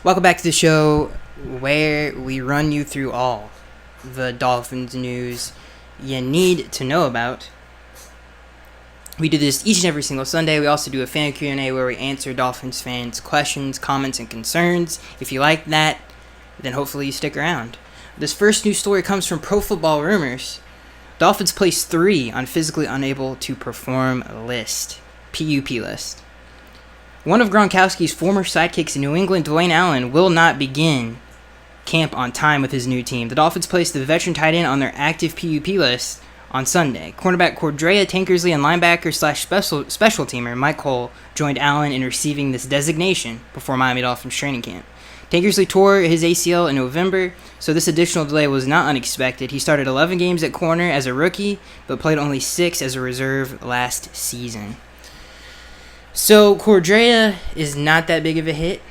Welcome back to the show where we run you through all the Dolphins news you need to know about. We do this each and every single Sunday. We also do a fan Q&A where we answer Dolphins fans' questions, comments, and concerns. If you like that, then hopefully you stick around. This first news story comes from Pro Football Rumors. Dolphins place 3 on physically unable to perform list. PUP list. One of Gronkowski's former sidekicks in New England, Dwayne Allen, will not begin camp on time with his new team. The Dolphins placed the veteran tight end on their active PUP list on Sunday. Cornerback Cordrea Tankersley and linebacker / special teamer Mike Cole joined Allen in receiving this designation before Miami Dolphins training camp. Tankersley tore his ACL in November, so this additional delay was not unexpected. He started 11 games at corner as a rookie, but played only 6 as a reserve last season. So Cordrea is not that big of a hit.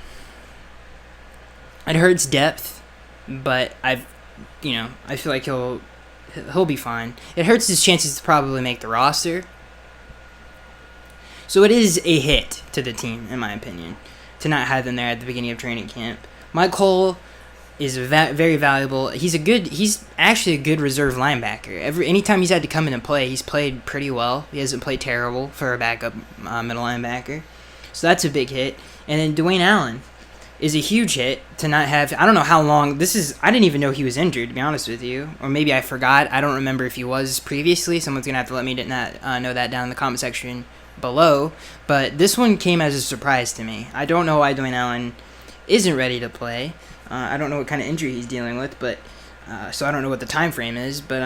It hurts depth, but I feel like he'll be fine. It hurts his chances to probably make the roster. So it is a hit to the team, in my opinion, to not have them there at the beginning of training camp. Mike Cole is very valuable. He's actually a good reserve linebacker. Anytime he's had to come in and play, he's played pretty well. He hasn't played terrible for a backup middle linebacker. So that's a big hit. And then Dwayne Allen is a huge hit to not have. I don't know how long this is. I didn't even know he was injured, to be honest with you. Or maybe I forgot. I don't remember if he was previously. Someone's going to have to let me know that down in the comment section below. But this one came as a surprise to me. I don't know why Dwayne Allen isn't ready to play. I don't know what kind of injury he's dealing with, but so I don't know what the time frame is, but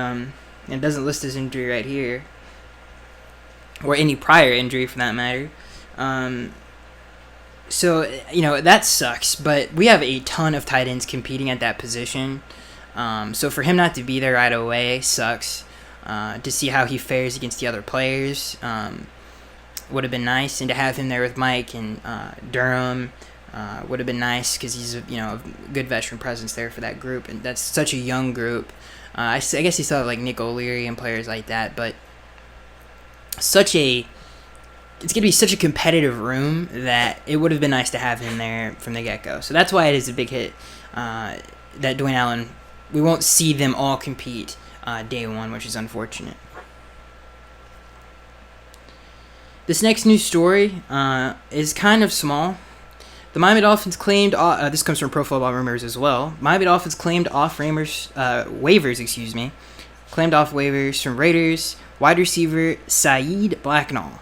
it doesn't list his injury right here, or any prior injury for that matter. So that sucks, but we have a ton of tight ends competing at that position. So for him not to be there right away sucks. To see how he fares against the other players would have been nice, and to have him there with Mike and Durham. Would have been nice because he's a good veteran presence there for that group, and that's such a young group. I guess you still have like Nick O'Leary and players like that, but it's gonna be such a competitive room that it would have been nice to have him there from the get-go. So that's why it is a big hit that Dwayne Allen. We won't see them all compete day one, which is unfortunate. This next news story is kind of small. The Miami Dolphins claimed, this comes from Pro Football Rumors as well. Miami Dolphins claimed off waivers from Raiders wide receiver Saeed Blacknall.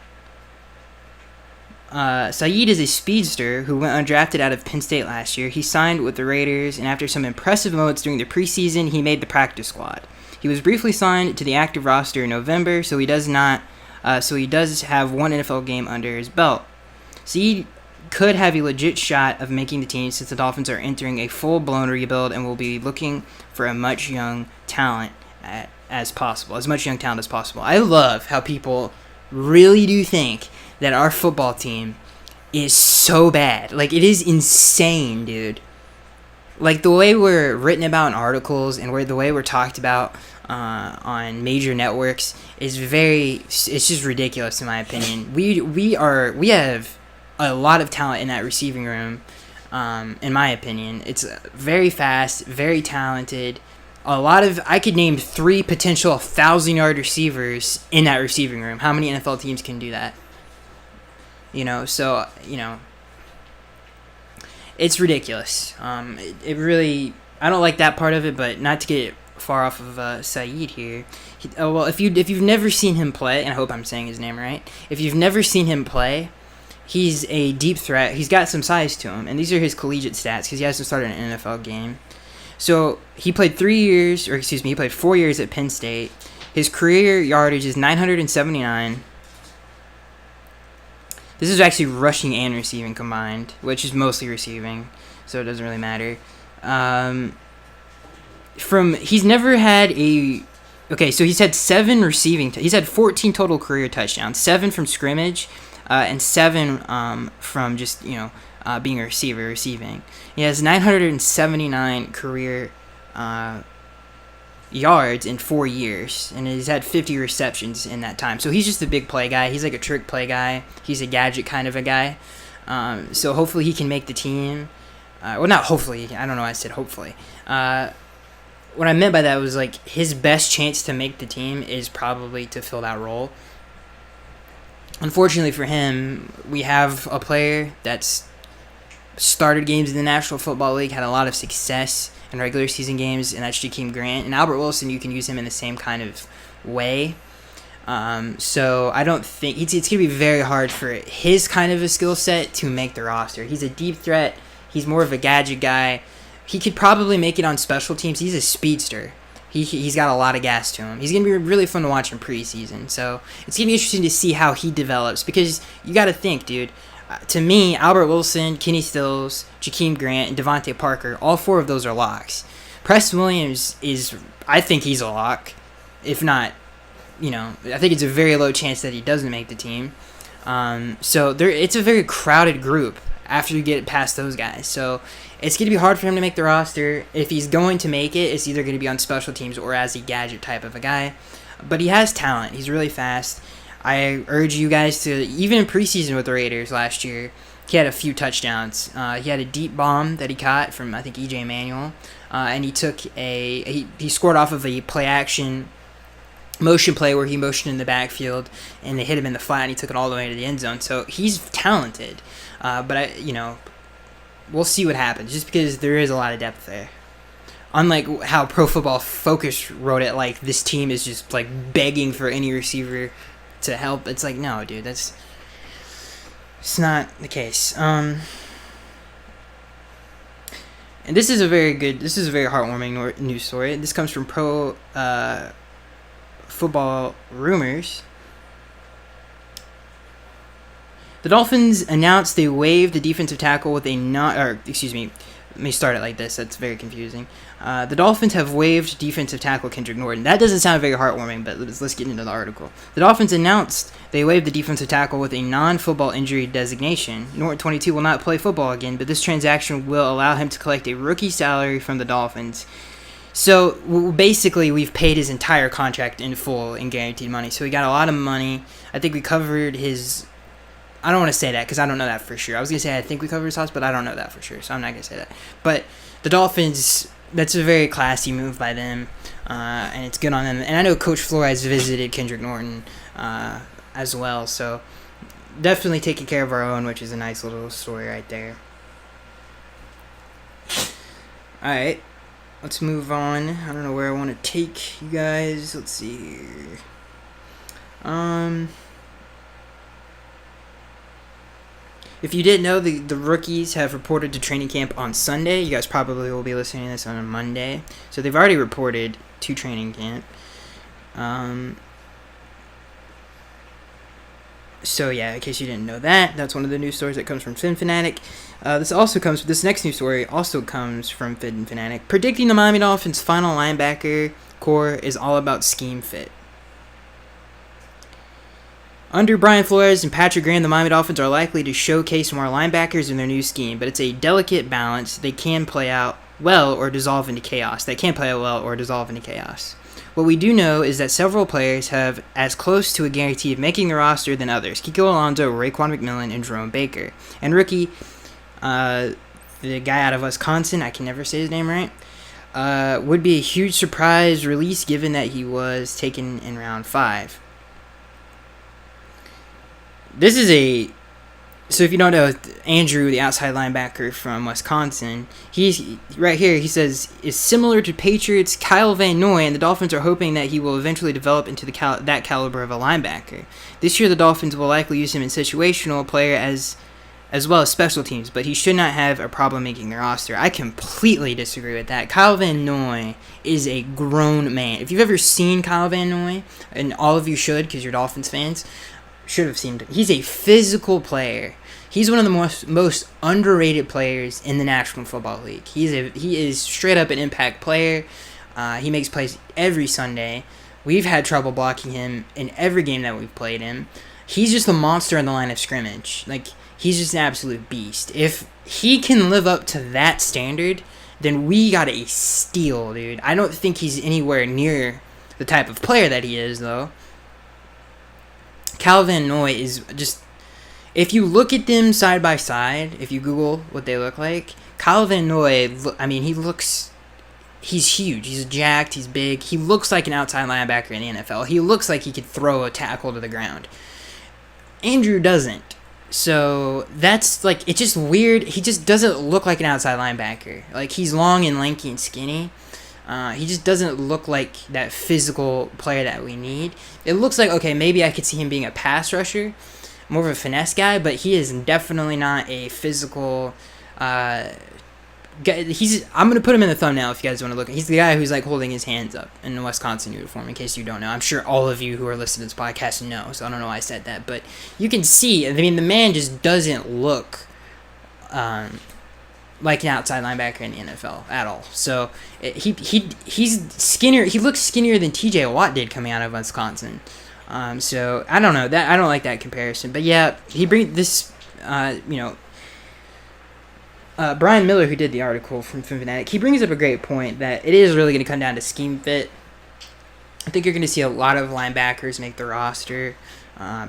Saeed is a speedster who went undrafted out of Penn State last year. He signed with the Raiders, and after some impressive moments during the preseason, he made the practice squad. He was briefly signed to the active roster in November, so he does have one NFL game under his belt. Saeed could have a legit shot of making the team since the Dolphins are entering a full-blown rebuild and will be looking for as much young talent as possible. I love how people really do think that our football team is so bad. Like, it is insane, dude. Like, the way we're written about in articles and the way we're talked about on major networks is it's just ridiculous in my opinion. We have a lot of talent in that receiving room, in my opinion. It's very fast, very talented. I could name 3 potential 1,000-yard receivers in that receiving room. How many NFL teams can do that? It's ridiculous. It really, I don't like that part of it, but not to get far off of Saeed here. If you've never seen him play, and I hope I'm saying his name right, if you've never seen him play, he's a deep threat. He's got some size to him, and these are his collegiate stats because he hasn't started an NFL game. So he played 4 years at Penn State. His career yardage is 979. This is actually rushing and receiving combined, which is mostly receiving, so it doesn't really matter. He's never had so he's had 7 receiving. He's had 14 total career touchdowns, 7 from scrimmage. And 7 from just, being a receiver, receiving. He has 979 career yards in 4 years, and he's had 50 receptions in that time. So he's just a big play guy. He's like a trick play guy. He's a gadget kind of a guy. So hopefully he can make the team. Well, not hopefully. I don't know why I said hopefully. What I meant by that was like his best chance to make the team is probably to fill that role. Unfortunately for him, we have a player that's started games in the National Football League, had a lot of success in regular season games, and that's Jakeem Grant. And Albert Wilson, you can use him in the same kind of way. So I don't think it's going to be very hard for his kind of a skill set to make the roster. He's a deep threat. He's more of a gadget guy. He could probably make it on special teams. He's a speedster. He's got a lot of gas to him. He's going to be really fun to watch in preseason. So it's going to be interesting to see how he develops because you got to think, dude. To me, Albert Wilson, Kenny Stills, Jakeem Grant, and Devontae Parker, all 4 of those are locks. Preston Williams I think he's a lock. If not, I think it's a very low chance that he doesn't make the team. So it's a very crowded group after you get past those guys. So it's going to be hard for him to make the roster. If he's going to make it, it's either going to be on special teams or as a gadget type of a guy. But he has talent. He's really fast. I urge you guys to, even in preseason with the Raiders last year, he had a few touchdowns. He had a deep bomb that he caught from, I think, E.J. Manuel. And he scored off of a play-action motion play where he motioned in the backfield and they hit him in the flat and he took it all the way to the end zone. So he's talented. But we'll see what happens just because there is a lot of depth there. Unlike how Pro Football Focus wrote it, like this team is just like begging for any receiver to help. It's like, no, dude, it's not the case. And this is a very heartwarming news story. This comes from Pro Football Rumors. The Dolphins announced they waived the defensive tackle with let me start it like this. That's very confusing. The Dolphins have waived defensive tackle Kendrick Norton. That doesn't sound very heartwarming, but let's get into the article. The Dolphins announced they waived the defensive tackle with a non-football injury designation. Norton, 22, will not play football again, but this transaction will allow him to collect a rookie salary from the Dolphins. So basically, we've paid his entire contract in full in guaranteed money. So he got a lot of money. I think we covered his... I don't want to say that because I don't know that for sure. I was going to say I think we covered his house, but I don't know that for sure, so I'm not going to say that. But the Dolphins, that's a very classy move by them, and it's good on them. And I know Coach Flores visited Kendrick Norton as well, so definitely taking care of our own, which is a nice little story right there. All right, let's move on. I don't know where I want to take you guys. Let's see here. If you didn't know, the rookies have reported to training camp on Sunday. You guys probably will be listening to this on a Monday. So they've already reported to training camp. So yeah, in case you didn't know that, that's one of the news stories that comes from Fin Fanatic. This next news story also comes from Fin Fanatic. Predicting the Miami Dolphins' final linebacker core is all about scheme fit. Under Brian Flores and Patrick Graham, the Miami Dolphins are likely to showcase more linebackers in their new scheme, but it's a delicate balance. They can play out well or dissolve into chaos. What we do know is that several players have as close to a guarantee of making the roster than others. Kiko Alonso, Raekwon McMillan, and Jerome Baker. And rookie, the guy out of Wisconsin, I can never say his name right, would be a huge surprise release given that he was taken in round 5. So if you don't know, Andrew, the outside linebacker from Wisconsin, he's right here, he says, is similar to Patriots' Kyle Van Noy, and the Dolphins are hoping that he will eventually develop into that caliber of a linebacker. This year, the Dolphins will likely use him in situational player as well as special teams, but he should not have a problem making the roster. I completely disagree with that. Kyle Van Noy is a grown man. If you've ever seen Kyle Van Noy, and all of you should because you're Dolphins fans, should have seen him. He's a physical player. He's one of the most underrated players in the National Football League. He is straight up an impact player. He makes plays every Sunday. We've had trouble blocking him in every game that we've played him. He's just a monster in the line of scrimmage. Like, he's just an absolute beast. If he can live up to that standard, then we got a steal, dude. I don't think he's anywhere near the type of player that he is, though. Kyle Van Noy is just... If you look at them side by side, if you Google what they look like, Kyle Van Noy, I mean, he's huge. He's jacked. He's big. He looks like an outside linebacker in the NFL. He looks like he could throw a tackle to the ground. Andrew doesn't. So that's like, it's just weird. He just doesn't look like an outside linebacker. Like, he's long and lanky and skinny. He just doesn't look like that physical player that we need. It looks like, okay, maybe I could see him being a pass rusher, more of a finesse guy, but he is definitely not a physical guy. I'm going to put him in the thumbnail if you guys want to look. He's the guy who's like holding his hands up in the Wisconsin uniform, in case you don't know. I'm sure all of you who are listening to this podcast know, so I don't know why I said that. But you can see, I mean, the man just doesn't look like an outside linebacker in the NFL at all. So he's skinnier. He looks skinnier than T.J. Watt did coming out of Wisconsin. So I don't know that. I don't like that comparison. But yeah, he brings this. Brian Miller, who did the article from Film Fanatic, he brings up a great point that it is really going to come down to scheme fit. I think you're going to see a lot of linebackers make the roster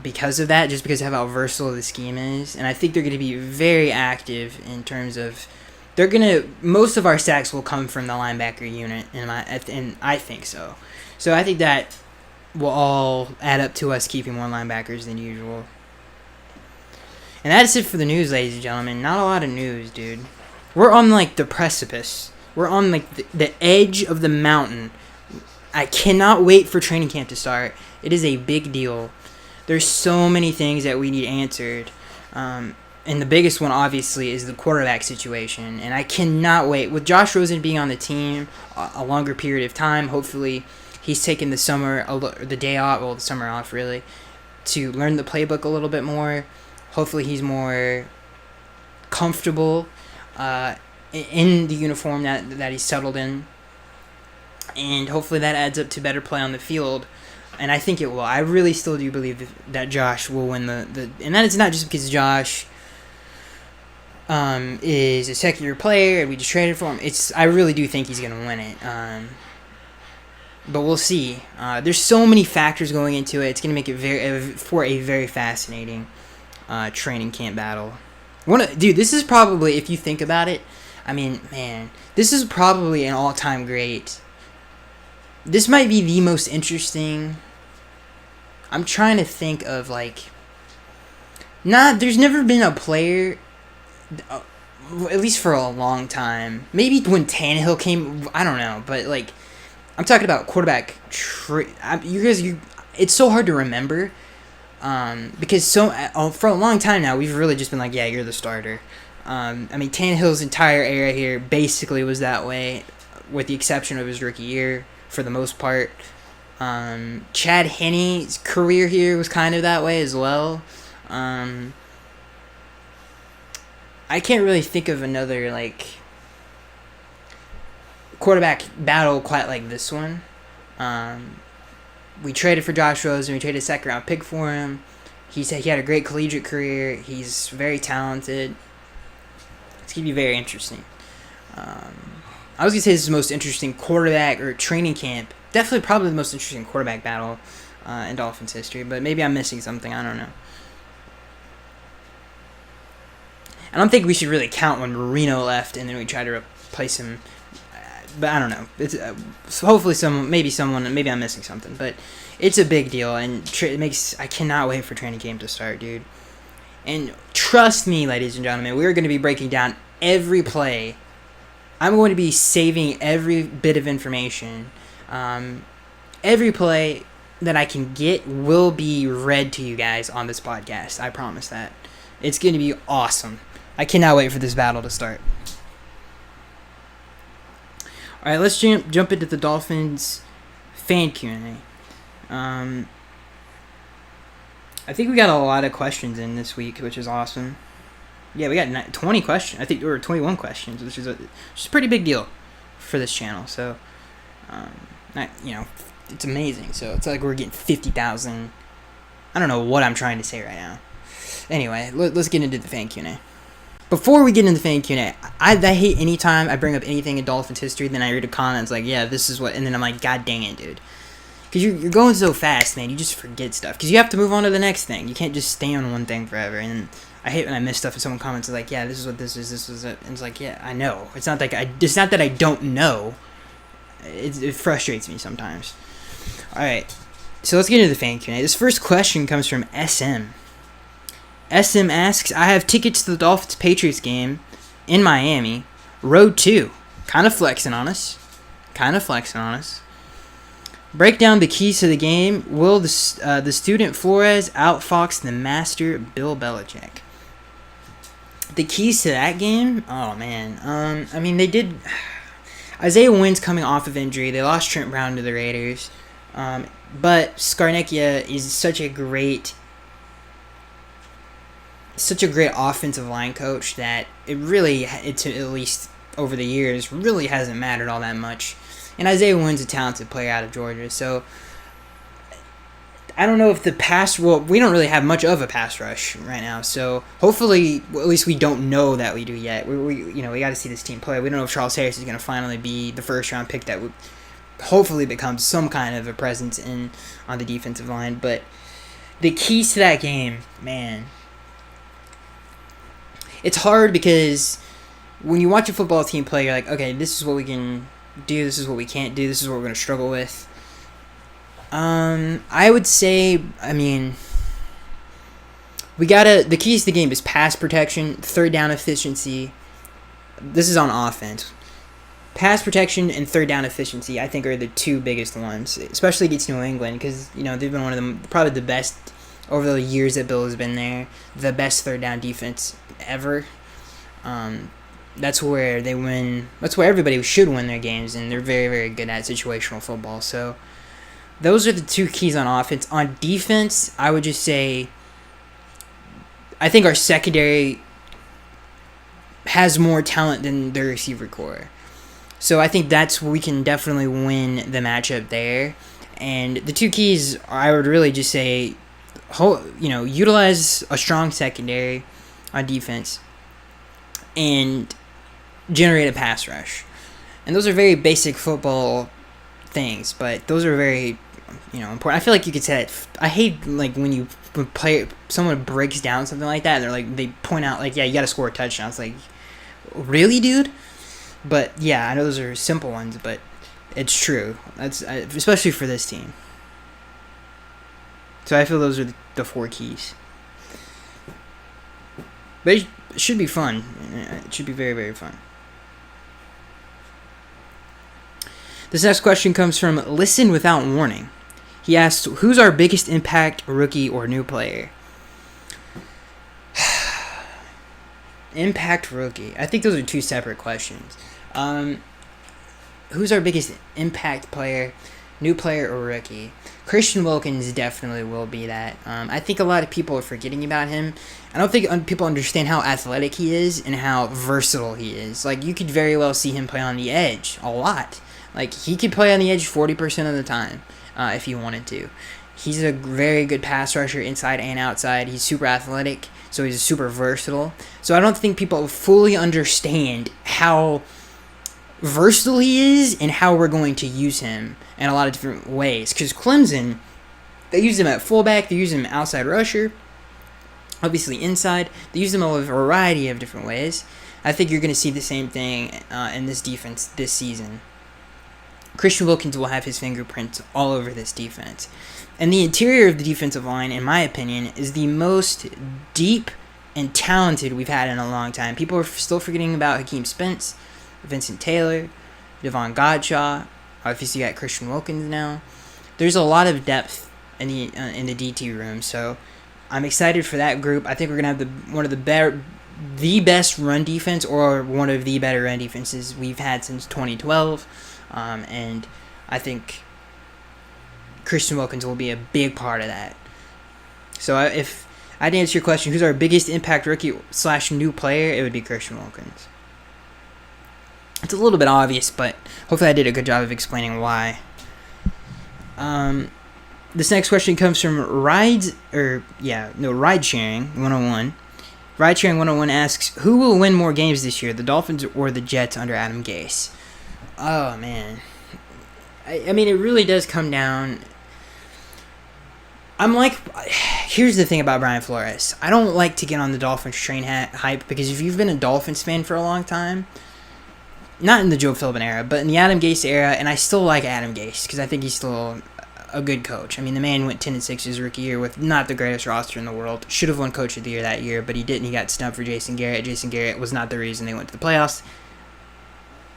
because of that, just because of how versatile the scheme is. And I think they're going to be very active in terms of most of our sacks will come from the linebacker unit, and I think so. So I think that will all add up to us keeping more linebackers than usual. And that's it for the news, ladies and gentlemen. Not a lot of news, dude. We're on, like, the precipice. We're on, like, the edge of the mountain. I cannot wait for training camp to start. It is a big deal. There's so many things that we need answered. And the biggest one, obviously, is the quarterback situation. And I cannot wait. With Josh Rosen being on the team a longer period of time, hopefully he's taken the summer off, really, to learn the playbook a little bit more. Hopefully he's more comfortable in the uniform that he's settled in. And hopefully that adds up to better play on the field. And I think it will. I really still do believe that Josh will win the and that is not just because Josh is a second-year player and we just traded for him. I really do think he's going to win it. But we'll see. There's so many factors going into it. It's going to make it a very fascinating training camp battle. Dude, this is probably, if you think about it, I mean, man, this is probably an all-time great. This might be the most interesting. I'm trying to think of, like, there's never been a player, at least for a long time. Maybe when Tannehill came, I don't know, but, like, I'm talking about quarterback. It's so hard to remember. Because for a long time now, we've really just been like, yeah, you're the starter. I mean, Tannehill's entire era here basically was that way, with the exception of his rookie year, for the most part. Chad Henne's career here was kind of that way as well. I can't really think of another, like, quarterback battle quite like this one. We traded for Josh Rosen. We traded a second-round pick for him. He had a great collegiate career. He's very talented. It's going to be very interesting. I was going to say this is the most interesting quarterback or training camp. Definitely probably the most interesting quarterback battle in Dolphins history. But maybe I'm missing something. I don't know. I don't think we should really count when Marino left and then we try to replace him. But I don't know. It's hopefully maybe I'm missing something, but it's a big deal, and I cannot wait for training camp to start, dude. And trust me, ladies and gentlemen, we're going to be breaking down every play. I'm going to be saving every bit of information. Every play that I can get will be read to you guys on this podcast. I promise that. It's going to be awesome. I cannot wait for this battle to start. All right, let's jump into the Dolphins fan Q&A. I think we got a lot of questions in this week, which is awesome. Yeah, we got 20 questions. I think there were 21 questions, which is a pretty big deal for this channel. So, it's amazing. So it's like we're getting 50,000. I don't know what I'm trying to say right now. Anyway, let's get into the fan Q&A. Before we get into the fan Q&A, I hate any time I bring up anything in Dolphins history, then I read a comment, it's like, yeah, this is what, and then I'm like, god dang it, dude. Because you're going so fast, man, you just forget stuff. Because you have to move on to the next thing. You can't just stay on one thing forever. And I hate when I miss stuff and someone comments like, yeah, this is what this is, this is it. And it's like, yeah, I know. It's not that I don't know. It frustrates me sometimes. Alright, so let's get into the fan Q&A. This first question comes from SM. SM asks, I have tickets to the Dolphins-Patriots game in Miami. Road 2. Kind of flexing on us. Break down the keys to the game. Will the student Flores outfox the master Bill Belichick? The keys to that game? Oh, man. I mean, they did... Isaiah Wynn's coming off of injury. They lost Trent Brown to the Raiders. But Scarnecchia is such a great offensive line coach that at least over the years, really hasn't mattered all that much. And Isaiah Wynn's a talented player out of Georgia, so I don't know if we don't really have much of a pass rush right now, so hopefully, at least we don't know that we do yet. We got to see this team play. We don't know if Charles Harris is going to finally be the first-round pick that would hopefully become some kind of a presence on the defensive line, but the keys to that game, man, it's hard because when you watch a football team play, you're like, okay, this is what we can do, this is what we can't do, this is what we're going to struggle with. I would say, the keys to the game is pass protection, third down efficiency. This is on offense. Pass protection and third down efficiency, I think, are the two biggest ones, especially against New England, because, they've been one of them, probably the best over the years that Bill has been there, the best third down defense ever. That's where they win. That's where everybody should win their games, and they're very, very good at situational football. So those are the two keys on offense. On defense, I would just say I think our secondary has more talent than the receiver core. So I think that's where we can definitely win the matchup there. And the two keys, I would really just say, utilize a strong secondary on defense and generate a pass rush. And those are very basic football things, but those are very, important. I feel like you could say that. I hate when someone breaks down something like that, and they point out you got to score a touchdown. It's like, really, dude? But yeah, I know those are simple ones, but it's true. That's especially for this team. So I feel those are the four keys. But it should be fun. It should be very, very fun. This next question comes from Listen Without Warning. He asked, who's our biggest impact rookie or new player? Impact rookie. I think those are two separate questions. Who's our biggest impact player, new player, or rookie? Christian Wilkins definitely will be that. I think a lot of people are forgetting about him. I don't think people understand how athletic he is and how versatile he is. You could very well see him play on the edge a lot. He could play on the edge 40% of the time if he wanted to. He's a very good pass rusher inside and outside. He's super athletic, so he's super versatile. So I don't think people fully understand how versatile he is and how we're going to use him in a lot of different ways. Because Clemson, they use him at fullback, they use him outside rusher, obviously inside. They use him a variety of different ways. I think you're going to see the same thing in this defense this season. Christian Wilkins will have his fingerprints all over this defense. And the interior of the defensive line, in my opinion, is the most deep and talented we've had in a long time. People are still forgetting about Hakeem Spence, Vincent Taylor, Devon Godshaw. Obviously, you got Christian Wilkins now. There's a lot of depth in the DT room, so I'm excited for that group. I think we're gonna have one of the best run defense, or one of the better run defenses we've had since 2012. And I think Christian Wilkins will be a big part of that. So if I had to answer your question, who's our biggest impact rookie / new player, it would be Christian Wilkins. It's a little bit obvious, but hopefully I did a good job of explaining why. This next question comes from Ride Sharing 101. Ride Sharing 101 asks, who will win more games this year, the Dolphins or the Jets under Adam Gase? Oh, man. I mean, it really does come down... here's the thing about Brian Flores. I don't like to get on the Dolphins train hype because if you've been a Dolphins fan for a long time, not in the Joe Philbin era, but in the Adam Gase era, and I still like Adam Gase because I think he's still a good coach. I mean, the man went 10-6 his rookie year with not the greatest roster in the world. Should have won Coach of the Year that year, but he didn't. He got snubbed for Jason Garrett. Jason Garrett was not the reason they went to the playoffs.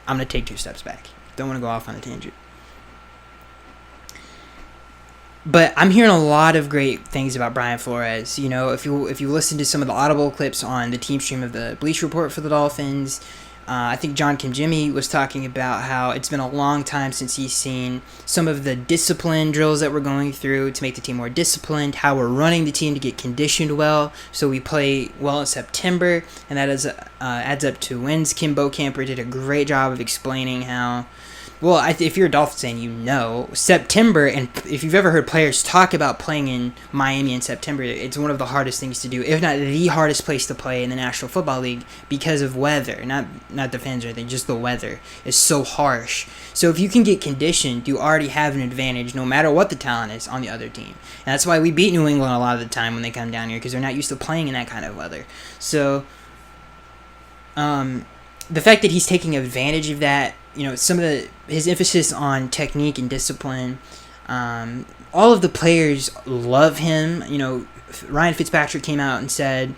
I'm going to take 2 steps back. Don't want to go off on a tangent. But I'm hearing a lot of great things about Brian Flores. You know, if you listen to some of the audible clips on the team stream of the Bleach Report for the Dolphins, I think John Kim Jimmy was talking about how it's been a long time since he's seen some of the discipline drills that we're going through to make the team more disciplined, how we're running the team to get conditioned well, so we play well in September, and that adds up to wins. Kim Bokamper did a great job of explaining how... Well, if you're a Dolphins fan, you know September, and if you've ever heard players talk about playing in Miami in September, it's one of the hardest things to do, if not the hardest place to play in the National Football League because of weather. Not the fans or anything, just the weather is so harsh. So if you can get conditioned, you already have an advantage no matter what the talent is on the other team. And that's why we beat New England a lot of the time when they come down here because they're not used to playing in that kind of weather. So, the fact that he's taking advantage of that, you know, some of his emphasis on technique and discipline, all of the players love him. You know, Ryan Fitzpatrick came out and said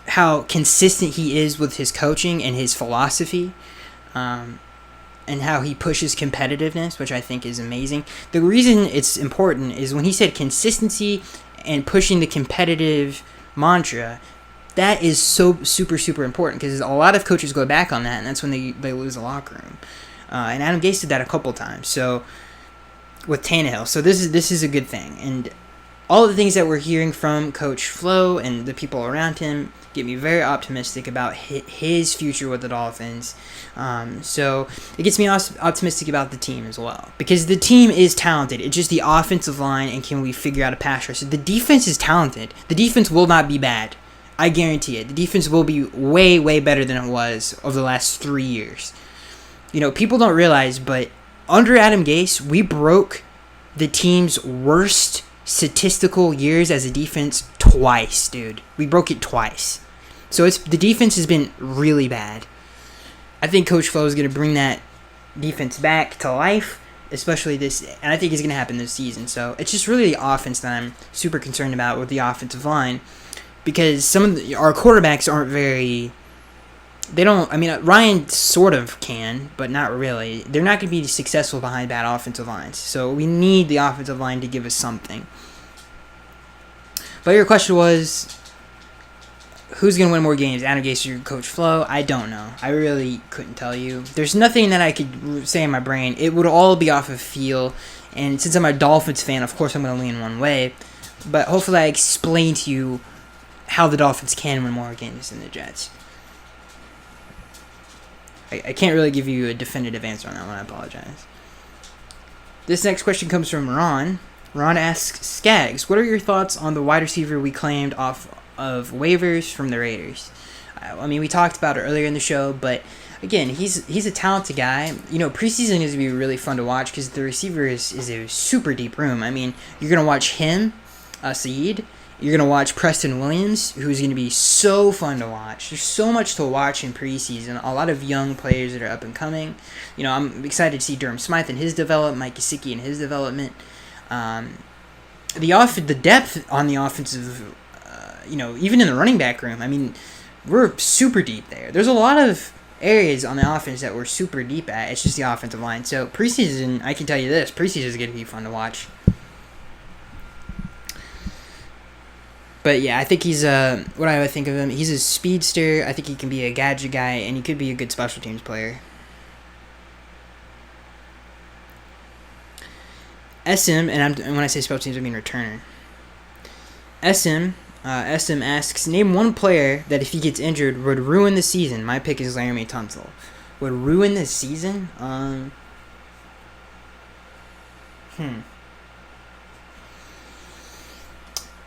how consistent he is with his coaching and his philosophy, and how he pushes competitiveness, which I think is amazing. The reason it's important is when he said consistency and pushing the competitive mantra. That is so super, super important because a lot of coaches go back on that, and that's when they lose the locker room. And Adam Gase did that a couple times. So with Tannehill, so this is a good thing. And all of the things that we're hearing from Coach Flo and the people around him get me very optimistic about his future with the Dolphins. So it gets me optimistic about the team as well because the team is talented. It's just the offensive line and can we figure out a pass rush. So the defense is talented. The defense will not be bad. I guarantee it. The defense will be way, way better than it was over the last 3 years. You know, people don't realize, but under Adam Gase, we broke the team's worst statistical years as a defense twice, dude. We broke it twice. So the defense has been really bad. I think Coach Flo is going to bring that defense back to life, especially this, and I think it's going to happen this season. So it's just really the offense that I'm super concerned about with the offensive line. Because some of our quarterbacks aren't very... Ryan sort of can, but not really. They're not going to be successful behind bad offensive lines. So we need the offensive line to give us something. But your question was, who's going to win more games, Adam Gase or Coach Flo? I don't know. I really couldn't tell you. There's nothing that I could say in my brain. It would all be off of feel. And since I'm a Dolphins fan, of course I'm going to lean one way. But hopefully I explained to you how the Dolphins can win more games than the Jets. I can't really give you a definitive answer on that one. I apologize. This next question comes from Ron. Ron asks, Skaggs, what are your thoughts on the wide receiver we claimed off of waivers from the Raiders? I mean, we talked about it earlier in the show, but again, he's a talented guy. You know, preseason is going to be really fun to watch because the receiver is a super deep room. I mean, you're going to watch him, Saeed. You're going to watch Preston Williams, who's going to be so fun to watch. There's so much to watch in preseason. A lot of young players that are up and coming. You know, I'm excited to see Durham Smythe and his development, Mike Gesicki and his development. The depth on the offensive, even in the running back room, I mean, we're super deep there. There's a lot of areas on the offense that we're super deep at. It's just the offensive line. So preseason, I can tell you this, preseason is going to be fun to watch. But yeah, I think he's what I would think of him. He's a speedster. I think he can be a gadget guy, and he could be a good special teams player. SM, and when I say special teams, I mean returner. SM asks, name one player that if he gets injured would ruin the season. My pick is Laramie Tunsil. Would ruin the season?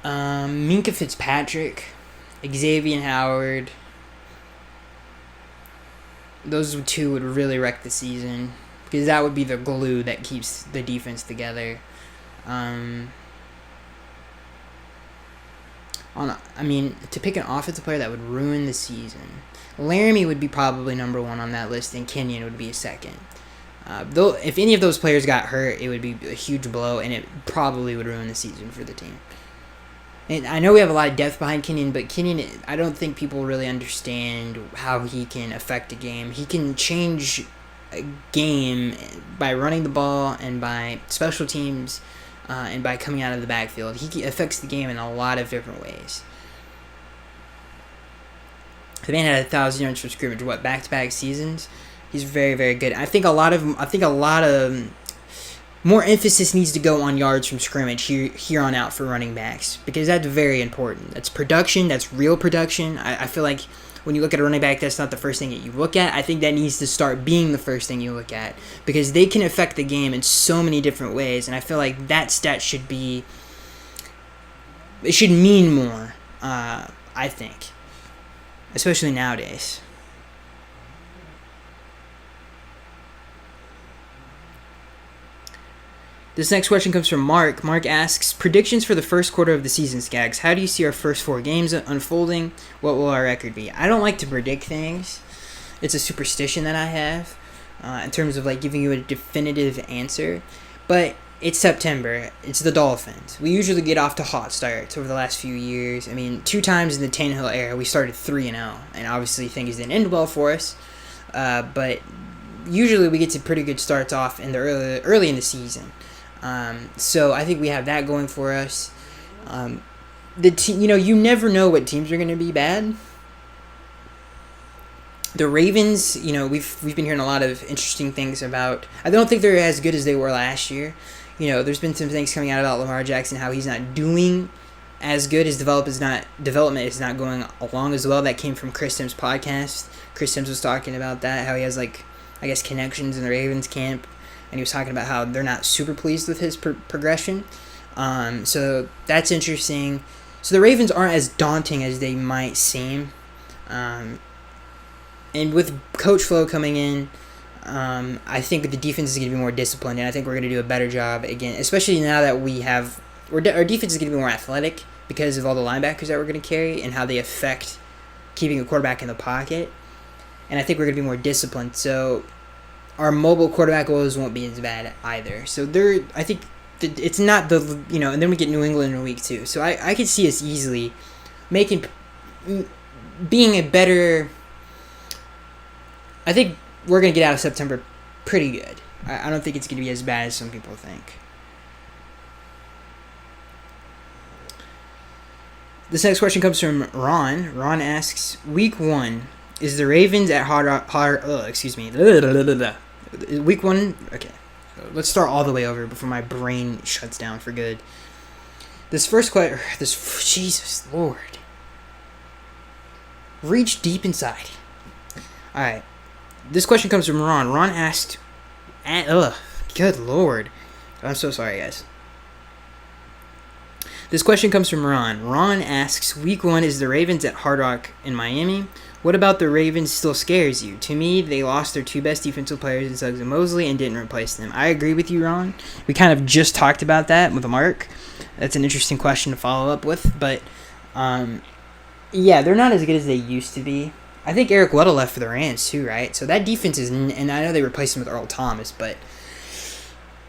Minka Fitzpatrick, Xavier Howard. Those two would really wreck the season. because that would be the glue that keeps the defense together. To pick an offensive player that would ruin the season, Laramie would be probably number one on that list, and Kenyon would be a second. Though, if any of those players got hurt, it would be a huge blow, and it probably would ruin the season for the team. And I know we have a lot of depth behind Kenyon, but Kenyon, I don't think people really understand how he can affect a game. He can change a game by running the ball and by special teams and by coming out of the backfield. He affects the game in a lot of different ways. The man had 1,000 yards from scrimmage, back-to-back seasons? He's very, very good. I think a lot of more emphasis needs to go on yards from scrimmage here on out for running backs, because that's very important. That's production. That's real production. I feel like when you look at a running back, that's not the first thing that you look at. I think that needs to start being the first thing you look at, because they can affect the game in so many different ways, and I feel like that stat should mean more, I think, especially nowadays. This next question comes from Mark. Mark asks, predictions for the first quarter of the season, Skaggs. How do you see our first 4 games unfolding? What will our record be? I don't like to predict things. It's a superstition that I have in terms of like giving you a definitive answer. But it's September. It's the Dolphins. We usually get off to hot starts over the last few years. I mean, 2 times in the Tannehill era, we started 3-0. And obviously things didn't end well for us. But usually we get to pretty good starts off in the early in the season. So I think we have that going for us. You never know what teams are going to be bad. The Ravens, we've been hearing a lot of interesting things about. I don't think they're as good as they were last year. There's been some things coming out about Lamar Jackson, how he's not doing as good. His development is not going along as well. That came from Chris Sims' podcast. Chris Sims was talking about that, how he has connections in the Ravens camp. And he was talking about how they're not super pleased with his progression. So that's interesting. So the Ravens aren't as daunting as they might seem. And with Coach Flo coming in, I think the defense is going to be more disciplined. And I think we're going to do a better job again, especially now that our defense is going to be more athletic because of all the linebackers that we're going to carry and how they affect keeping a quarterback in the pocket. And I think we're going to be more disciplined. So our mobile quarterback woes won't be as bad either. So I think it's not and then we get New England in week 2. So I could see us easily being a better. I think we're going to get out of September pretty good. I don't think it's going to be as bad as some people think. This next question comes from Ron. Ron asks, Week 1, is the Ravens at Week 1, okay. Let's start all the way over before my brain shuts down for good. Jesus Lord. Reach deep inside. Alright. This question comes from Ron. Ron asked, good Lord. I'm so sorry, guys. This question comes from Ron. Ron asks, Week 1, is the Ravens at Hard Rock in Miami? What about the Ravens still scares you? To me, they lost their 2 best defensive players in Suggs and Mosley and didn't replace them. I agree with you, Ron. We kind of just talked about that with Mark. That's an interesting question to follow up with. But, they're not as good as they used to be. I think Eric Weddle left for the Rams too, right? So that defense is... And I know they replaced him with Earl Thomas, but...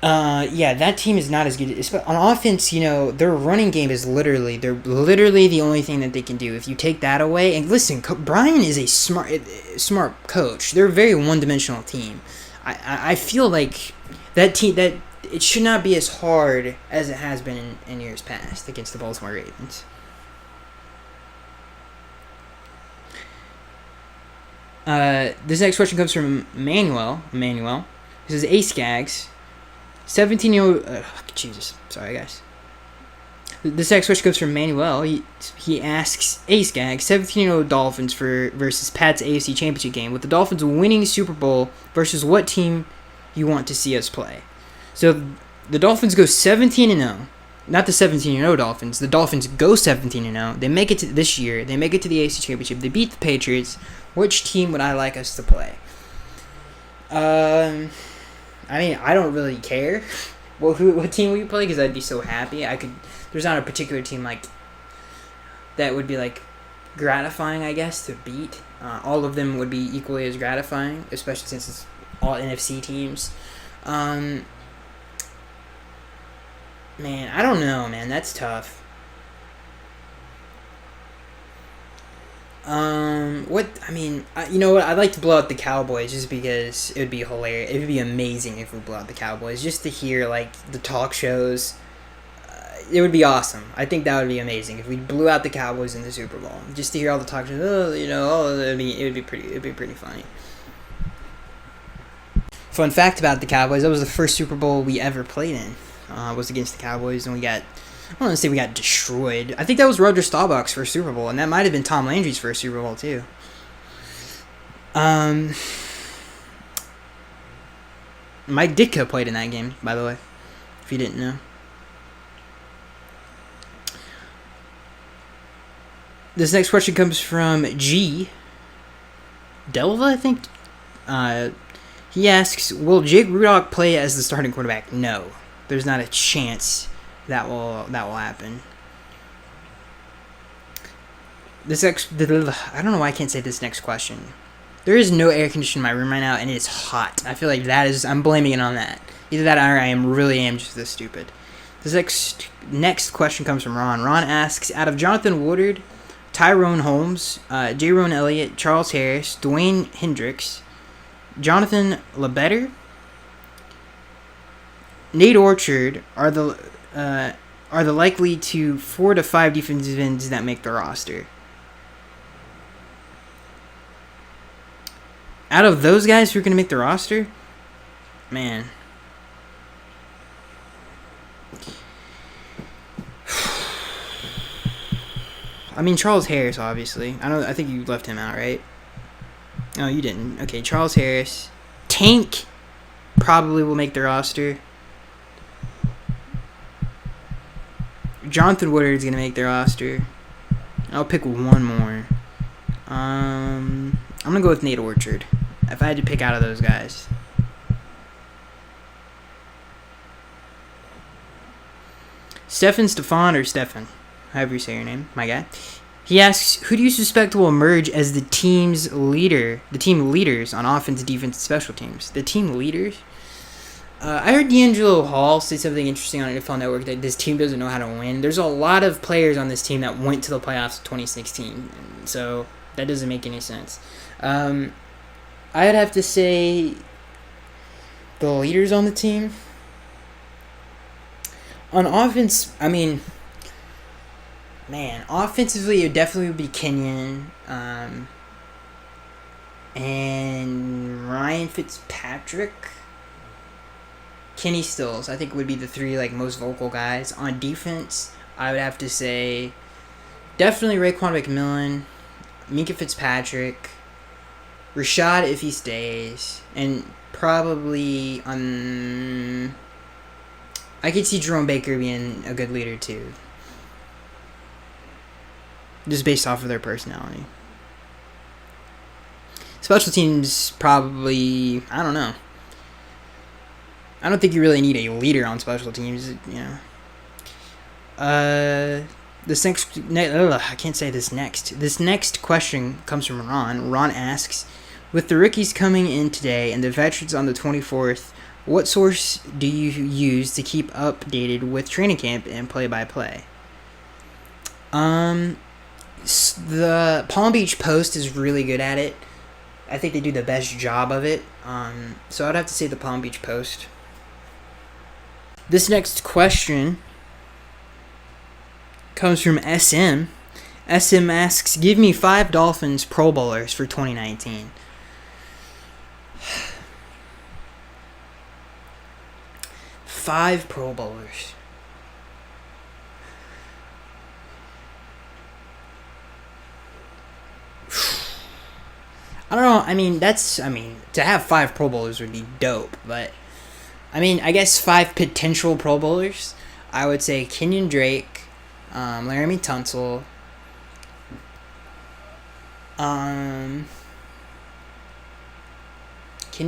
that team is not as good. On offense, their running game is literally the only thing that they can do. If you take that away, and listen, Brian is a smart coach. They're a very one-dimensional team. I feel like that team, that it should not be as hard as it has been in years past against the Baltimore Ravens. This next question comes from Manuel. He says, Ace Skaggs. 17-year-old... Jesus. Sorry, guys. This next question comes from Manuel. He asks, Ace Gag, 17-year-old Dolphins versus Pat's AFC Championship game. With the Dolphins winning Super Bowl versus what team you want to see us play? So the Dolphins go 17-0. Not the 17-0 Dolphins. The Dolphins go 17-0. They make it to this year. They make it to the AFC Championship. They beat the Patriots. Which team would I like us to play? I mean, I don't really care. What team we play? Because I'd be so happy. There's not a particular team like that would be like gratifying, I guess, to beat. All of them would be equally as gratifying, especially since it's all NFC teams. Man, I don't know, man. That's tough. You know what? I'd like to blow out the Cowboys just because it would be hilarious. It would be amazing if we blow out the Cowboys. Just to hear like the talk shows, it would be awesome. I think that would be amazing if we blew out the Cowboys in the Super Bowl. Just to hear all the talk shows, it would be pretty funny. Fun fact about the Cowboys: that was the first Super Bowl we ever played in. Was against the Cowboys, and I don't want to say we got destroyed. I think that was Roger Staubach's first Super Bowl, and that might have been Tom Landry's first Super Bowl too. Mike Ditka played in that game, by the way, if you didn't know. This next question comes from G. Delva, I think. He asks, will Jake Rudock play as the starting quarterback? No. There's not a chance that will happen. I don't know why I can't say this next question. There is no air conditioning in my room right now, and it is hot. I feel like I'm blaming it on that. Either that or I really am just this stupid. This next question comes from Ron. Ron asks, out of Jonathan Woodard, Tyrone Holmes, Jaron Elliott, Charles Harris, Dwayne Hendricks, Jonathan LeBetter, Nate Orchard are the likely 4 to 5 defensive ends that make the roster. Out of those guys who are going to make the roster, man. I mean, Charles Harris, obviously. I think you left him out, right? No, you didn't. Okay, Charles Harris. Tank probably will make the roster. Jonathan Woodard is going to make the roster. I'll pick one more. I'm going to go with Nate Orchard. If I had to pick out of those guys. Stefan, however you say your name, my guy. He asks, who do you suspect will emerge as the team leaders on offense, defense, and special teams? The team leaders? I heard D'Angelo Hall say something interesting on NFL Network that this team doesn't know how to win. There's a lot of players on this team that went to the playoffs in 2016, so that doesn't make any sense. I'd have to say the leaders on the team. On offense, I mean, man, offensively, it definitely would be Kenyon and Ryan Fitzpatrick. Kenny Stills, I think, would be the 3 most vocal guys. On defense, I would have to say definitely Raekwon McMillan, Minkah Fitzpatrick, Rashad if he stays, and probably I could see Jerome Baker being a good leader too, just based off of their personality. Special teams, probably, I don't know. I don't think you really need a leader on special teams, you know. I can't say this next. This next question comes from Ron. Ron asks, with the rookies coming in today and the veterans on the 24th, what source do you use to keep updated with training camp and play-by-play? The Palm Beach Post is really good at it. I think they do the best job of it. So I'd have to say the Palm Beach Post. This next question comes from SM. SM asks, give me 5 Dolphins Pro Bowlers for 2019. Five Pro Bowlers. I don't know. To have 5 Pro Bowlers would be dope, but I guess 5 potential Pro Bowlers. I would say Kenyon Drake, Laramie Tunsil, Kenyon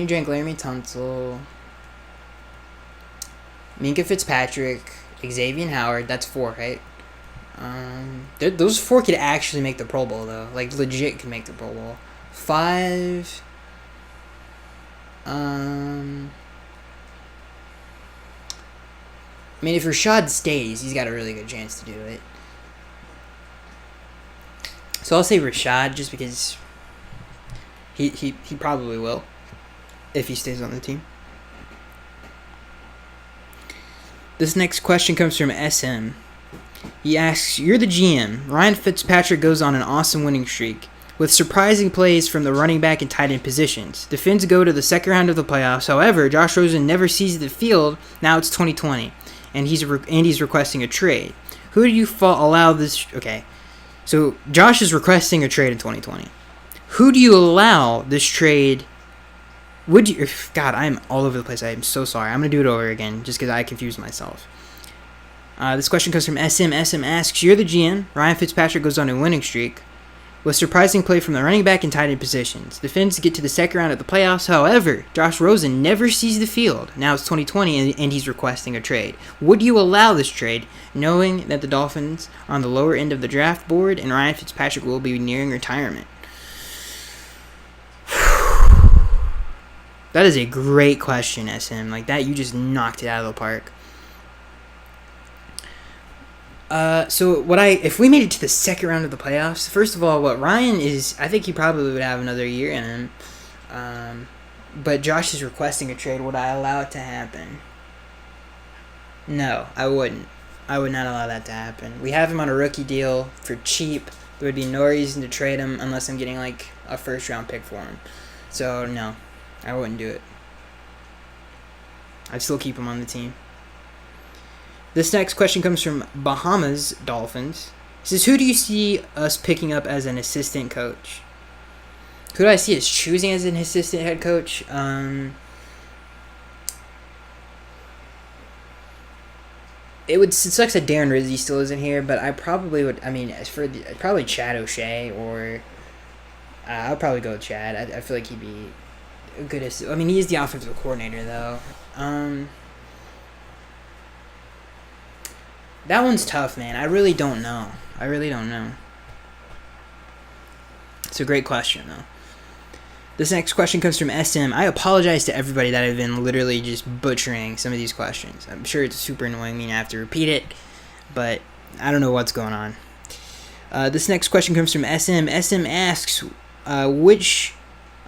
Drake, Laramie Tunsil, Minka Fitzpatrick, Xavier Howard. That's 4, right? Those 4 could actually make the Pro Bowl, though. Like, legit could make the Pro Bowl. 5. I mean, if Rashad stays, he's got a really good chance to do it. So I'll say Rashad just because he probably will if he stays on the team. This next question comes from SM. He asks, you're the GM. Ryan Fitzpatrick goes on an awesome winning streak with surprising plays from the running back and tight end positions. The Fins go to the second round of the playoffs. However, Josh Rosen never sees the field. Now it's 2020, and he's requesting a trade. Who do you allow this? Okay, so Josh is requesting a trade in 2020. Who do you allow this trade? Would you? God, I'm all over the place. I am so sorry. I'm gonna do it over again just because I confused myself. This question comes from SM. SM asks, you're the GM. Ryan Fitzpatrick goes on a winning streak with surprising play from the running back and tight end positions. The Fins get to the second round of the playoffs. However, Josh Rosen never sees the field. Now it's 2020, and he's requesting a trade. Would you allow this trade, knowing that the Dolphins are on the lower end of the draft board and Ryan Fitzpatrick will be nearing retirement? That is a great question, SM. Like that, you just knocked it out of the park. So if we made it to the second round of the playoffs, first of all, Ryan is, I think he probably would have another year in him. But Josh is requesting a trade. Would I allow it to happen? No, I wouldn't. I would not allow that to happen. We have him on a rookie deal for cheap. There would be no reason to trade him unless I'm getting like a first round pick for him. So no, I wouldn't do it. I'd still keep him on the team. This next question comes from Bahamas Dolphins. It says, who do you see us picking up as an assistant coach? Who do I see us choosing as an assistant head coach? It sucks that Darren Rizzi still isn't here, but I probably would. I mean, probably Chad O'Shea, or I'll probably go with Chad. I feel like he'd be a good assistant. I mean, he is the offensive coordinator, though. That one's tough, man. I really don't know. It's a great question, though. This next question comes from SM. I apologize to everybody that I've been literally just butchering some of these questions. I'm sure it's super annoying me and I have to repeat it, but I don't know what's going on. This next question comes from SM. SM asks, which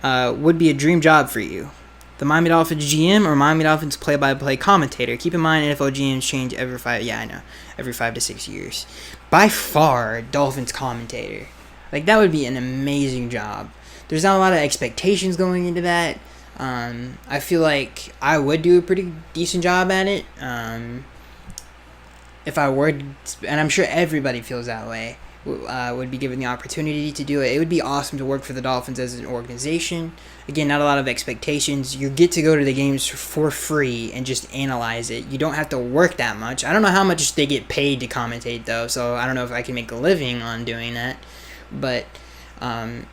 would be a dream job for you? The Miami Dolphins GM or Miami Dolphins play-by-play commentator? Keep in mind, NFL GMs change every 5 to 6 years. By far, Dolphins commentator. Like, that would be an amazing job. There's not a lot of expectations going into that. I feel like I would do a pretty decent job at it. If I were, and I'm sure everybody feels that way, would be given the opportunity to do it. It would be awesome to work for the Dolphins as an organization. Again, not a lot of expectations. You get to go to the games for free and just analyze it. You don't have to work that much. I don't know how much they get paid to commentate, though, so I don't know if I can make a living on doing that. But,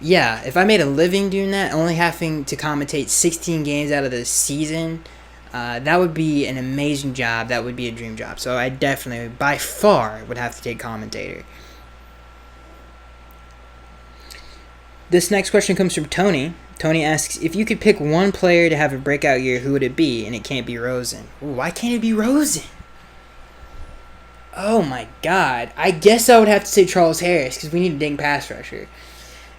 yeah, if I made a living doing that, only having to commentate 16 games out of the season, that would be an amazing job. That would be a dream job. So I definitely, by far, would have to take commentator. This next question comes from Tony. Tony asks, if you could pick one player to have a breakout year, who would it be? And it can't be Rosen. Ooh, why can't it be Rosen? Oh my God. I guess I would have to say Charles Harris because we need a dang pass rusher.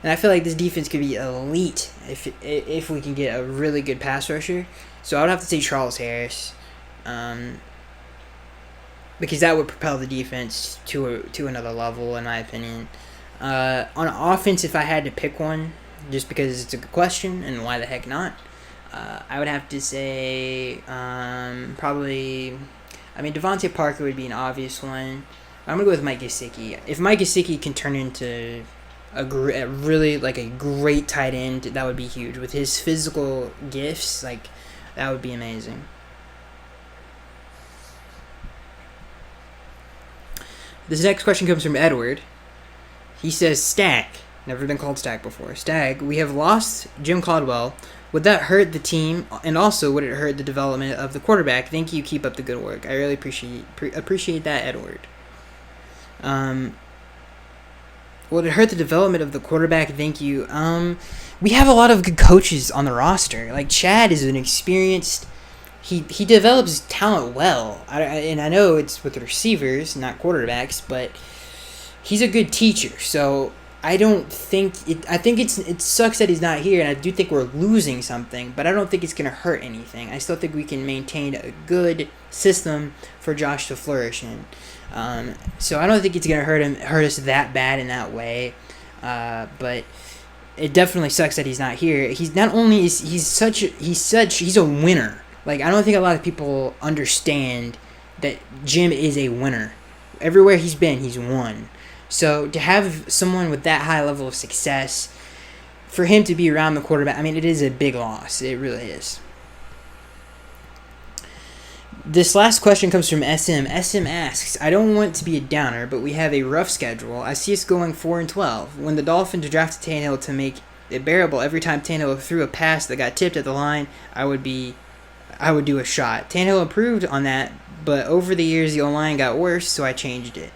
And I feel like this defense could be elite if we can get a really good pass rusher. So I would have to say Charles Harris. Because that would propel the defense to another level, in my opinion. On offense, if I had to pick one, just because it's a good question, and why the heck not, I would have to say probably, I mean, Devontae Parker would be an obvious one. I'm going to go with Mike Gesicki. If Mike Gesicki can turn into a really, like, a great tight end, that would be huge. With his physical gifts, like, that would be amazing. This next question comes from Edward. He says, Stack, Never been called Stag before. Stag, we have lost Jim Caldwell. Would that hurt the team? And also, would it hurt the development of the quarterback? Thank you. Keep up the good work. I really appreciate that, Edward. Would it hurt the development of the quarterback? Thank you. We have a lot of good coaches on the roster. Like, Chad is an experienced... He develops talent well. And I know it's with receivers, not quarterbacks, but he's a good teacher. So... I think it sucks that he's not here, and I do think we're losing something, but I don't think it's going to hurt anything. I still think we can maintain a good system for Josh to flourish in. So I don't think it's going to hurt us that bad in that way. But it definitely sucks that he's not here. He's not only he's a winner. Like, I don't think a lot of people understand that Jim is a winner. Everywhere he's been, he's won. So to have someone with that high level of success, for him to be around the quarterback, I mean, it is a big loss. It really is. This last question comes from SM. SM asks, I don't want to be a downer, but we have a rough schedule. I see us going 4-12. When the Dolphins drafted Tannehill to make it bearable, every time Tannehill threw a pass that got tipped at the line, I would do a shot. Tannehill improved on that, but over the years, the O-line got worse, so I changed it.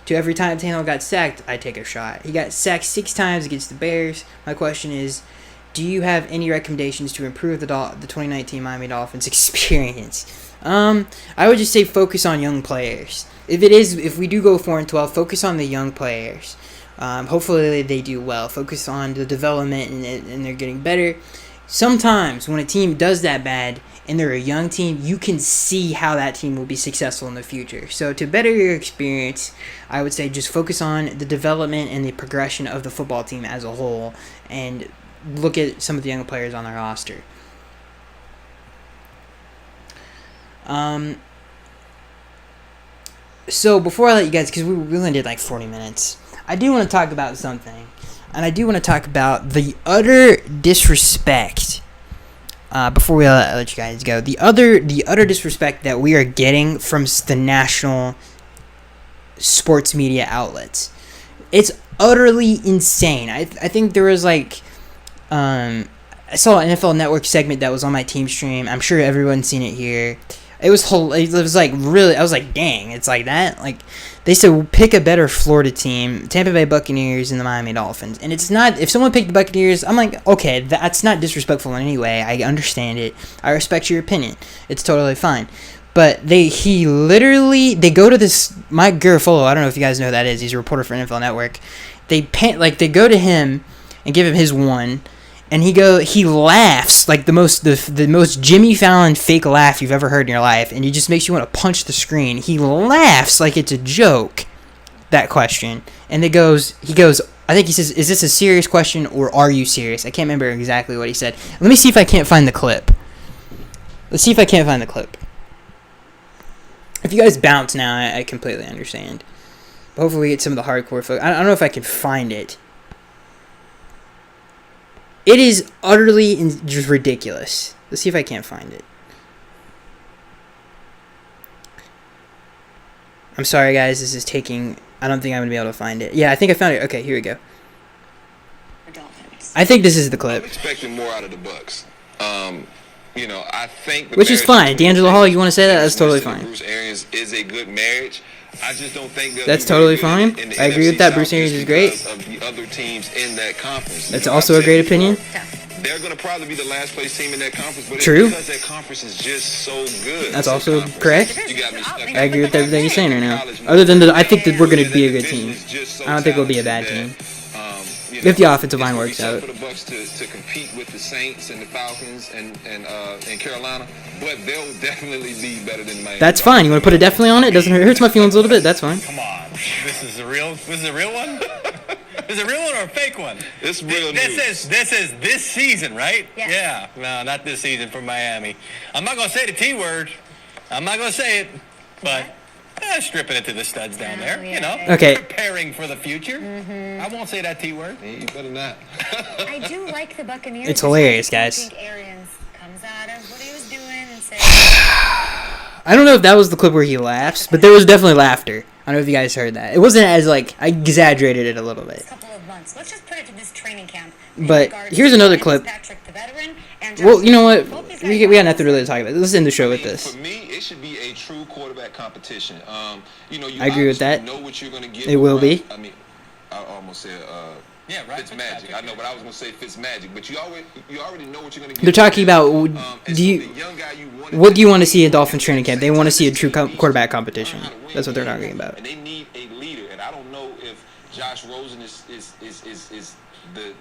To every time Tannehill got sacked, I take a shot. He got sacked 6 times against the Bears. My question is, do you have any recommendations to improve the 2019 Miami Dolphins experience? I would just say focus on young players. If we do go 4-12, focus on the young players. Hopefully they do well. Focus on the development and they're getting better. Sometimes when a team does that bad and they're a young team, you can see how that team will be successful in the future. So to better your experience, I would say just focus on the development and the progression of the football team as a whole and look at some of the young players on their roster. So before I let you guys, because we only did like 40 minutes, I do want to talk about something. And I do want to talk about the utter disrespect. Before we let you guys go, the utter disrespect that we are getting from the national sports media outlets. It's utterly insane. I think there was I saw an NFL Network segment that was on my team stream. I'm sure everyone's seen it here. It was really, I was like, dang, it's like that. Like, they said, pick a better Florida team, Tampa Bay Buccaneers and the Miami Dolphins. And it's not, if someone picked the Buccaneers, I'm like, okay, that's not disrespectful in any way. I understand it. I respect your opinion. It's totally fine. But they go to this, Mike Garafolo, I don't know if you guys know who that is. He's a reporter for NFL Network. They go to him and give him his one. And he laughs like the most Jimmy Fallon fake laugh you've ever heard in your life, and it just makes you want to punch the screen. He laughs like it's a joke, that question. And he goes, I think he says, is this a serious question or are you serious? I can't remember exactly what he said. Let me see if I can't find the clip. If you guys bounce now, I completely understand. But hopefully we get some of the hardcore folks. I don't know if I can find it. It is utterly just ridiculous. Let's see if I can't find it. I'm sorry, guys. This is taking... I don't think I'm going to be able to find it. Yeah, I think I found it. Okay, here we go. I think this is the clip. I'm expecting more out of the Bucks. I think... Which is fine. D'Angelo Hall, you want to say that? That's totally fine. Bruce Arians is a good marriage. I just don't think that's totally fine. I agree with that. Bruce Arians is great. Of the other teams in that conference. That's also a great opinion. They're going to probably be the last place team in that conference, but true. It's because that conference is just so good. That's also correct. You got me stuck. I agree with everything you're saying right now. Other than I think that we're going to be a good team. I don't think we'll be a bad team. If the offensive line works out. For the Bucks to compete with the Saints and the Falcons and Carolina, but they'll definitely be better than Miami. That's fine. You want to put a definitely on it? Doesn't hurt. Hurts my feelings a little bit. That's fine. Come on. This is a real one? Is it a real one or a fake one? It's real news. This is this season, right? Yes. Yeah. No, not this season for Miami. I'm not going to say the T word. I'm not going to say it, but stripping it to the studs down there, Okay. Preparing for the future. Mm-hmm. I won't say that T word. You better not. I do like the Buccaneers. It's hilarious, guys. I think Arians comes out of what he was doing and says... I don't know if that was the clip where he laughs, but there was definitely laughter. I don't know if you guys heard that. It wasn't as, I exaggerated it a little bit. A couple of months. Let's just put it to this training camp. But here's another clip. Patrick, the veteran, and Well, you know what? both these We guys got nothing really to talk about. Let's end the show with this. For me, it should be a true quarterback competition. You I agree with that. Know what you're going to get. It will be. I mean, I almost said right. Fitzmagic. I know, but I was going to say Fitzmagic. But you already know what you're going to get. They're talking about what do you want to see in Dolphins training camp? They want to see a true quarterback competition. That's what they're talking about. And they need a leader. And I don't know if Josh Rosen is the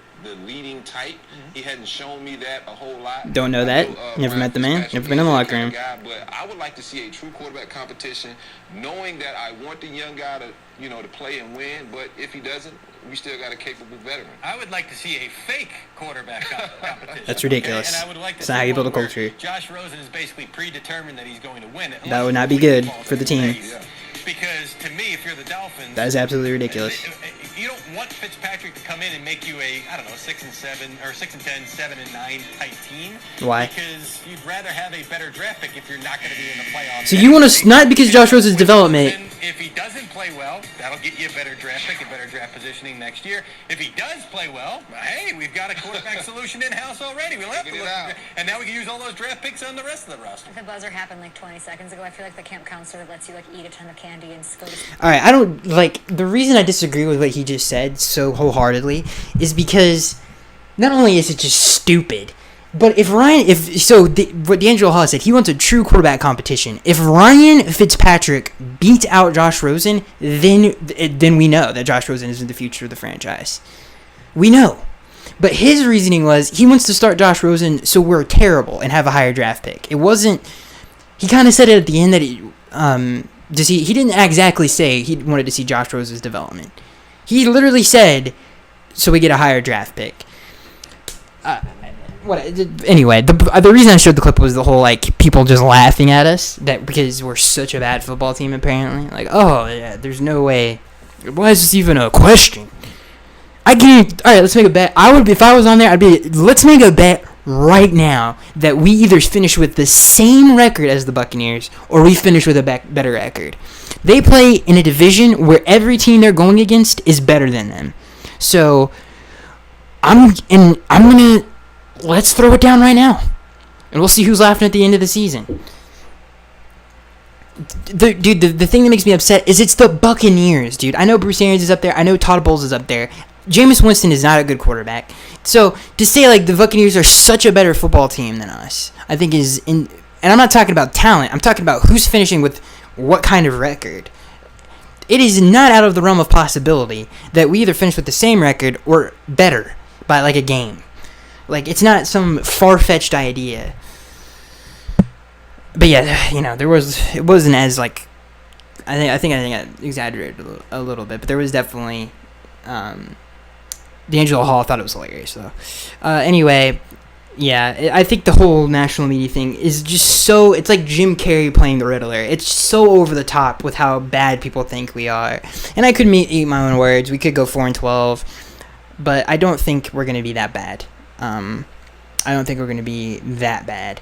leading type. He hadn't shown me that a whole lot. Don't know that. Never met the man. Never been in the locker room. But I would like to see a true quarterback competition, knowing that I want the young guy to play and win. But if he doesn't, we still got a capable veteran. I would like to see a fake quarterback competition. That's ridiculous. Okay? And I would like to That's see not how you build a one where culture. Josh Rosen is basically predetermined that he's going to win it. That would not be good for the team. Because to me, if you're the Dolphins, That is absolutely ridiculous. You don't want Fitzpatrick to come in and make you a 6-7 or 6-10, 7-9 type team. Why? Because you'd rather have a better draft pick if you're not going to be in the playoffs. So you want to not because Josh Rosen's development. If he doesn't play well, that'll get you a better draft pick, a better draft positioning next year. If he does play well, hey, we've got a quarterback solution in house already. We'll have to look, and now we can use all those draft picks on the rest of the roster. The buzzer happened like 20 seconds ago. I feel like the camp counselor lets you eat a ton of candy and go to. All right, I don't like the reason I disagree with what he just said so wholeheartedly is because not only is it just stupid, but what D'Angelo Hall said, he wants a true quarterback competition. If Ryan Fitzpatrick beats out Josh Rosen, then we know that Josh Rosen isn't the future of the franchise. We know. But his reasoning was he wants to start Josh Rosen so we're terrible and have a higher draft pick. It wasn't. He kind of said it at the end that he didn't exactly say he wanted to see Josh Rosen's development. He literally said so we get a higher draft pick. Anyway, the reason I showed the clip was the whole people just laughing at us because we're such a bad football team apparently. Oh yeah, there's no way. Why is this even a question? All right, let's make a bet. If I was on there, let's make a bet right now that we either finish with the same record as the Buccaneers or we finish with a better record. They play in a division where every team they're going against is better than them. So let's throw it down right now. And we'll see who's laughing at the end of the season. The thing that makes me upset is it's the Buccaneers, dude. I know Bruce Arians is up there. I know Todd Bowles is up there. Jameis Winston is not a good quarterback. So to say the Buccaneers are such a better football team than us, I think and I'm not talking about talent. I'm talking about who's finishing with what kind of record. It is not out of the realm of possibility that we either finish with the same record or better by a game. It's not some far-fetched idea. But yeah, it wasn't as I think I exaggerated a little bit, but there was definitely D'Angelo Hall thought it was hilarious though. Anyway, yeah, I think the whole national media thing is just so, it's like Jim Carrey playing the Riddler. It's so over the top with how bad people think we are. And I could eat my own words. We could go 4-12, but I don't think we're going to be that bad. I don't think we're going to be that bad.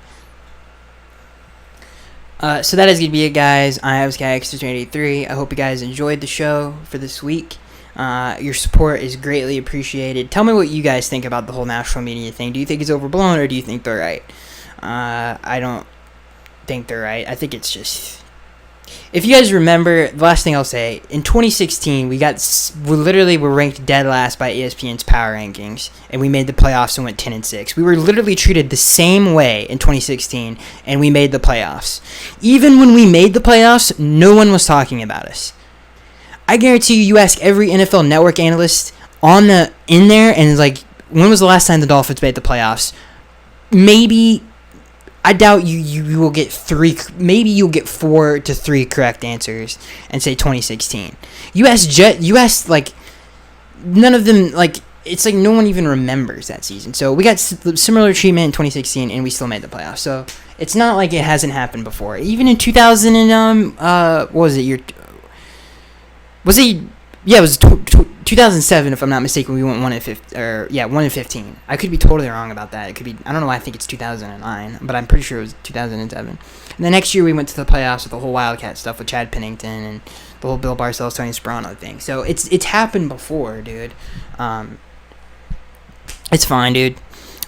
So that is going to be it, guys. I was KX83. I hope you guys enjoyed the show for this week. Your support is greatly appreciated. Tell me what you guys think about the whole national media thing. Do you think it's overblown or do you think they're right? I don't think they're right. I think it's just... If you guys remember, the last thing I'll say, in 2016, we literally were ranked dead last by ESPN's power rankings, and we made the playoffs and went 10-6. We were literally treated the same way in 2016, and we made the playoffs. Even when we made the playoffs, no one was talking about us. I guarantee you ask every NFL Network analyst in there, and when was the last time the Dolphins made the playoffs? Maybe... I doubt you will get 3. Maybe you'll get 4 to 3 correct answers and say 2016. You ask none of them, it's no one even remembers that season. So we got similar treatment in 2016 and we still made the playoffs. So it's not like it hasn't happened before. Even in 2000 and Yeah, it was 2007, if I'm not mistaken. We went 1-15. I could be totally wrong about that. It could be. I don't know why I think it's 2009, but I'm pretty sure it was 2007. And the next year we went to the playoffs with the whole Wildcat stuff with Chad Pennington and the whole Bill Parcells, Tony Sperano thing. So it's happened before, dude. It's fine, dude.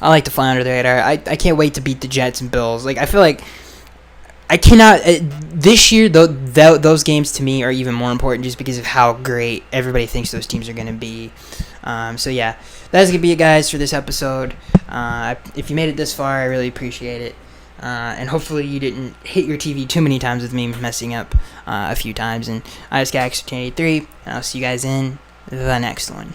I like to fly under the radar. I can't wait to beat the Jets and Bills. Like, I feel like I cannot this year. Those games to me are even more important just because of how great everybody thinks those teams are going to be. So yeah, that's gonna be it, guys, for this episode. If you made it this far, I really appreciate it. And hopefully you didn't hit your TV too many times with me messing up a few times. And I just got Extra 1083, and I'll see you guys in the next one.